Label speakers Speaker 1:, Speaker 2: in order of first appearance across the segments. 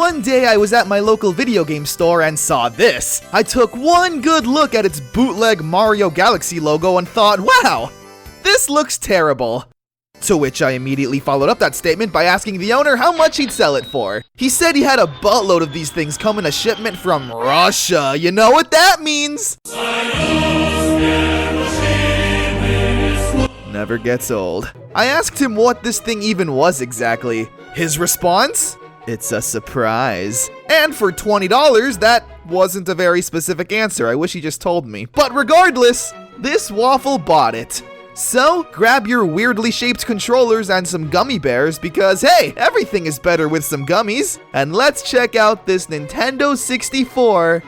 Speaker 1: one day I was at my local video game store and saw this. I took one good look at its bootleg Mario Galaxy logo and thought, wow, this looks terrible. To which I immediately followed up that statement by asking the owner how much he'd sell it for. He said he had a buttload of these things come in a shipment from Russia. You know what that means? Never gets old. I asked him what this thing even was exactly. His response? It's a surprise. And for $20, that wasn't a very specific answer. I wish he just told me. But regardless, this waffle bought it. So, grab your weirdly shaped controllers and some gummy bears because, hey, everything is better with some gummies. And let's check out this Nintendo 64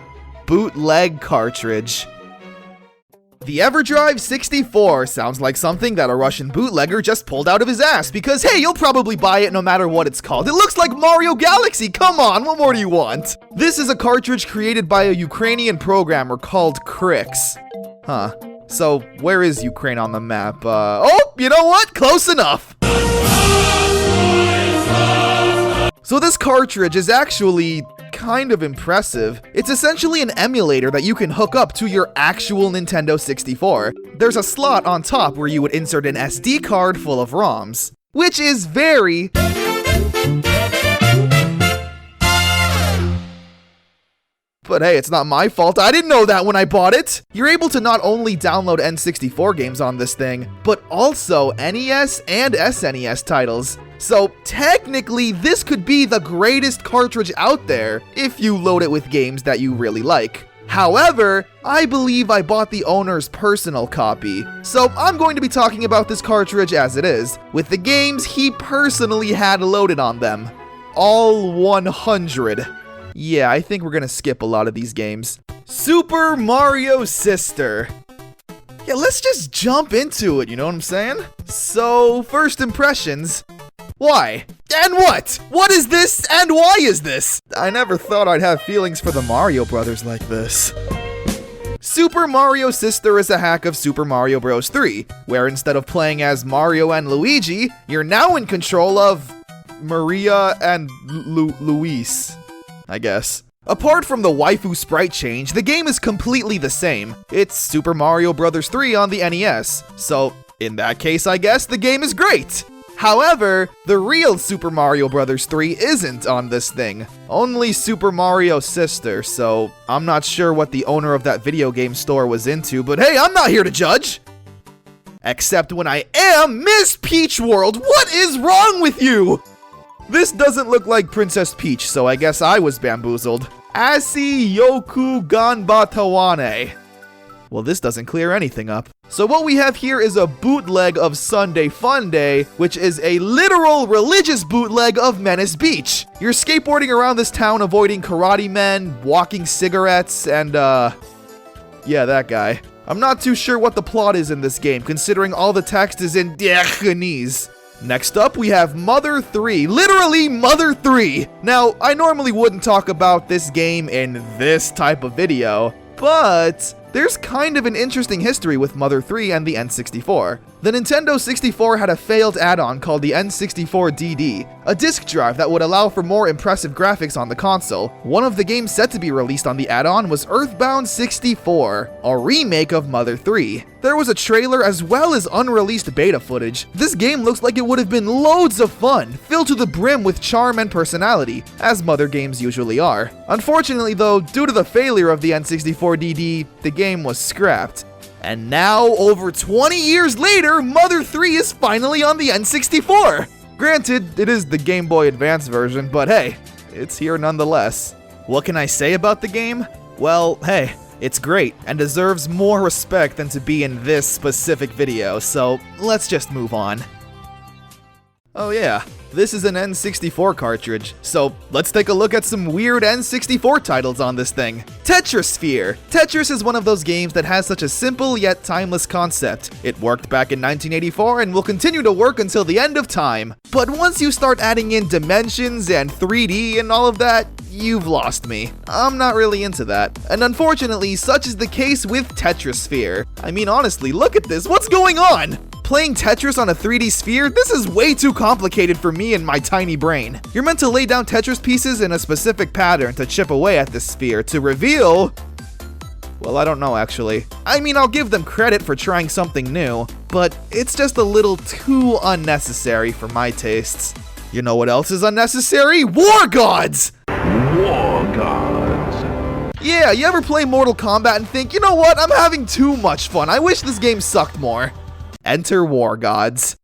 Speaker 1: bootleg cartridge. The EverDrive 64 sounds like something that a Russian bootlegger just pulled out of his ass because, hey, you'll probably buy it no matter what it's called. It looks like Mario Galaxy, come on, what more do you want? This is a cartridge created by a Ukrainian programmer called CARTRIDGE. Huh. So, where is Ukraine on the map? Oh, you know what? Close enough! So this cartridge is actually kind of impressive. It's essentially an emulator that you can hook up to your actual Nintendo 64. There's a slot on top where you would insert an SD card full of ROMs, which is very... But hey, it's not my fault. I didn't know that when I bought it. You're able to not only download N64 games on this thing, but also NES and SNES titles. So technically, this could be the greatest cartridge out there if you load it with games that you really like. However, I believe I bought the owner's personal copy, so I'm going to be talking about this cartridge as it is, with the games he personally had loaded on them. All 100. Yeah, I think we're gonna skip a lot of these games. Super Mario Sister. Yeah, let's just jump into it, you know what I'm saying? So, first impressions. Why? And what? What is this and why is this? I never thought I'd have feelings for the Mario Brothers like this. Super Mario Sister is a hack of Super Mario Bros. 3, where instead of playing as Mario and Luigi, you're now in control of Maria and Luis, I guess. Apart from the waifu sprite change, the game is completely the same. It's Super Mario Bros. 3 on the NES, so in that case I guess the game is great. However, the real Super Mario Bros. 3 isn't on this thing, only Super Mario Sister, so I'm not sure what the owner of that video game store was into, but hey, I'm not here to judge! Except when I am Miss Peach World, what is wrong with you? This doesn't look like Princess Peach, so I guess I was bamboozled. Asi Yoku Ganbatawane. Well, this doesn't clear anything up. So what we have here is a bootleg of Sunday Fun Day, which is a literal religious bootleg of Menace Beach. You're skateboarding around this town avoiding karate men, walking cigarettes, and yeah, that guy. I'm not too sure what the plot is in this game, considering all the text is in Japanese. Next up, we have Mother 3. Literally, Mother 3! Now, I normally wouldn't talk about this game in this type of video, but there's kind of an interesting history with Mother 3 and the N64. The Nintendo 64 had a failed add-on called the N64DD, a disk drive that would allow for more impressive graphics on the console. One of the games set to be released on the add-on was Earthbound 64, a remake of Mother 3. There was a trailer as well as unreleased beta footage. This game looks like it would have been loads of fun, filled to the brim with charm and personality, as Mother games usually are. Unfortunately though, due to the failure of the N64DD, the game was scrapped. And now, over 20 years later, Mother 3 is finally on the N64! Granted, it is the Game Boy Advance version, but hey, it's here nonetheless. What can I say about the game? Well, hey, it's great, and deserves more respect than to be in this specific video, so let's just move on. Oh yeah, this is an N64 cartridge, so let's take a look at some weird N64 titles on this thing. Tetrisphere. Tetris is one of those games that has such a simple yet timeless concept. It worked back in 1984 and will continue to work until the end of time. But once you start adding in dimensions and 3D and all of that, you've lost me. I'm not really into that. And unfortunately, such is the case with Tetrisphere. I mean, honestly, look at this, what's going on? Playing Tetris on a 3D sphere? This is way too complicated for me and my tiny brain. You're meant to lay down Tetris pieces in a specific pattern to chip away at the sphere to reveal... Well, I don't know actually. I mean, I'll give them credit for trying something new, but it's just a little too unnecessary for my tastes. You know what else is unnecessary? War Gods!
Speaker 2: War Gods.
Speaker 1: Yeah, you ever play Mortal Kombat and think, you know what, I'm having too much fun. I wish this game sucked more. Enter War Gods.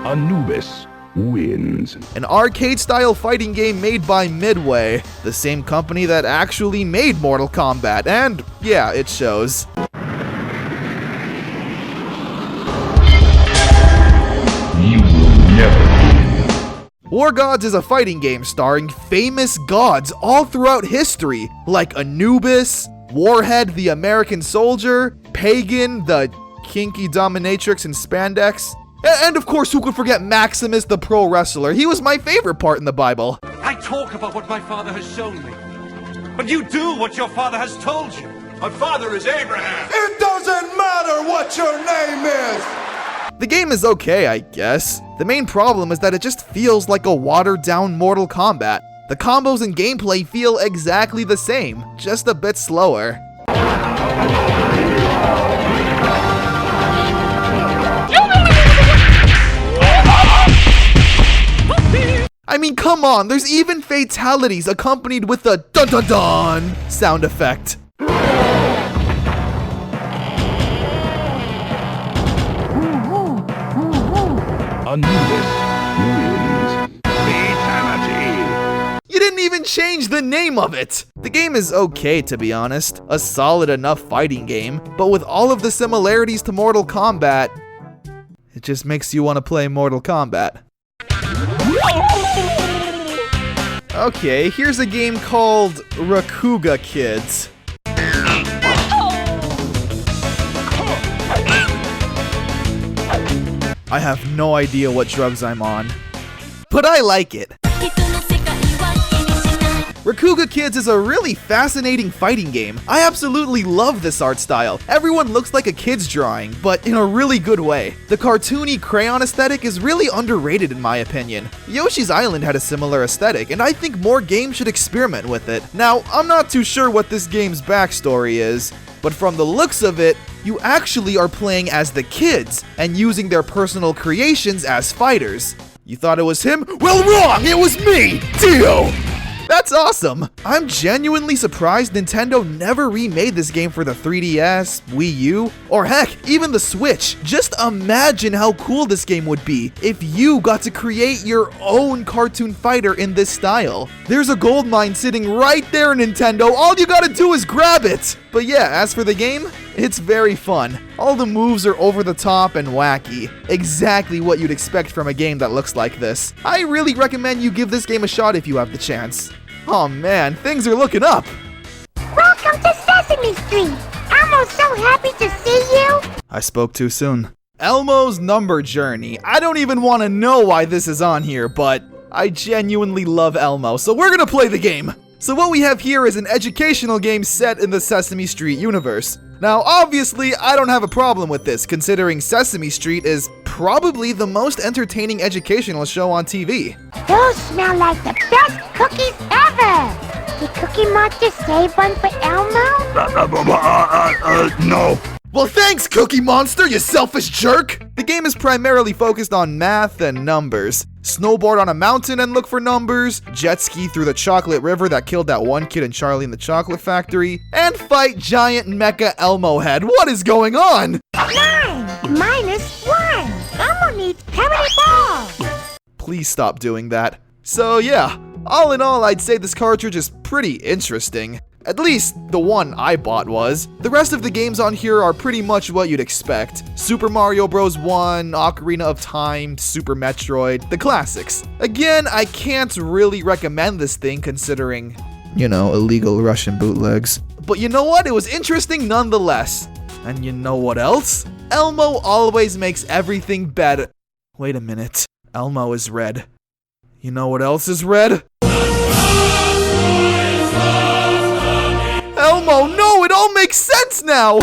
Speaker 2: Anubis wins.
Speaker 1: An arcade-style fighting game made by Midway, the same company that actually made Mortal Kombat, and yeah, it shows.
Speaker 2: You will never win.
Speaker 1: War Gods is a fighting game starring famous gods all throughout history, like Anubis, Warhead the American Soldier, Pagan the kinky dominatrix in spandex, and of course, who could forget Maximus the pro wrestler? He was my favorite part in the Bible.
Speaker 3: I talk about what my father has shown me, but you do what your father has told you.
Speaker 4: My father is Abraham. It doesn't matter what your name is.
Speaker 1: The game is okay, I guess. The main problem is that it just feels like a watered-down Mortal Kombat. The combos and gameplay feel exactly the same, just a bit slower. I mean, come on, there's even fatalities accompanied with the dun-dun-dun sound effect.
Speaker 2: Anubis wins. Fatality.
Speaker 1: You didn't even change the name of it! The game is okay, to be honest. A solid enough fighting game, but with all of the similarities to Mortal Kombat, it just makes you want to play Mortal Kombat. Okay, here's a game called Rakugo Kidz. I have no idea what drugs I'm on, but I like it. Rakugo Kidz is a really fascinating fighting game. I absolutely love this art style. Everyone looks like a kid's drawing, but in a really good way. The cartoony crayon aesthetic is really underrated in my opinion. Yoshi's Island had a similar aesthetic, and I think more games should experiment with it. Now, I'm not too sure what this game's backstory is, but from the looks of it, you actually are playing as the kids and using their personal creations as fighters. You thought it was him? Well, wrong! It was me! Dio! That's awesome! I'm genuinely surprised Nintendo never remade this game for the 3DS, Wii U, or heck, even the Switch. Just imagine how cool this game would be if you got to create your own cartoon fighter in this style. There's a gold mine sitting right there, Nintendo. All you gotta do is grab it! But yeah, as for the game, it's very fun. All the moves are over the top and wacky. Exactly what you'd expect from a game that looks like this. I really recommend you give this game a shot if you have the chance. Oh man, things are looking up!
Speaker 5: Welcome to Sesame Street! Elmo's so happy to see you!
Speaker 1: I spoke too soon. Elmo's Number Journey. I don't even want to know why this is on here, but I genuinely love Elmo, so we're gonna play the game! So what we have here is an educational game set in the Sesame Street universe. Now, obviously, I don't have a problem with this, considering Sesame Street is probably the most entertaining educational show on TV.
Speaker 5: Those smell like the best cookies ever! Did Cookie Monster save one for Elmo?
Speaker 2: No.
Speaker 1: Well, thanks, Cookie Monster, you selfish jerk! The game is primarily focused on math and numbers. Snowboard on a mountain and look for numbers, jet ski through the chocolate river that killed that one kid in Charlie and the Chocolate Factory, and fight giant mecha Elmo head. What is going on?
Speaker 5: 9 minus 1! Elmo needs parity ball!
Speaker 1: Please stop doing that. So yeah, all in all, I'd say this cartridge is pretty interesting. At least, the one I bought was. The rest of the games on here are pretty much what you'd expect. Super Mario Bros. 1, Ocarina of Time, Super Metroid, the classics. Again, I can't really recommend this thing considering, you know, illegal Russian bootlegs. But you know what? It was interesting nonetheless. And you know what else? Elmo always makes everything better. Wait a minute. Elmo is red. You know what else is red? Elmo, no, it all makes sense now!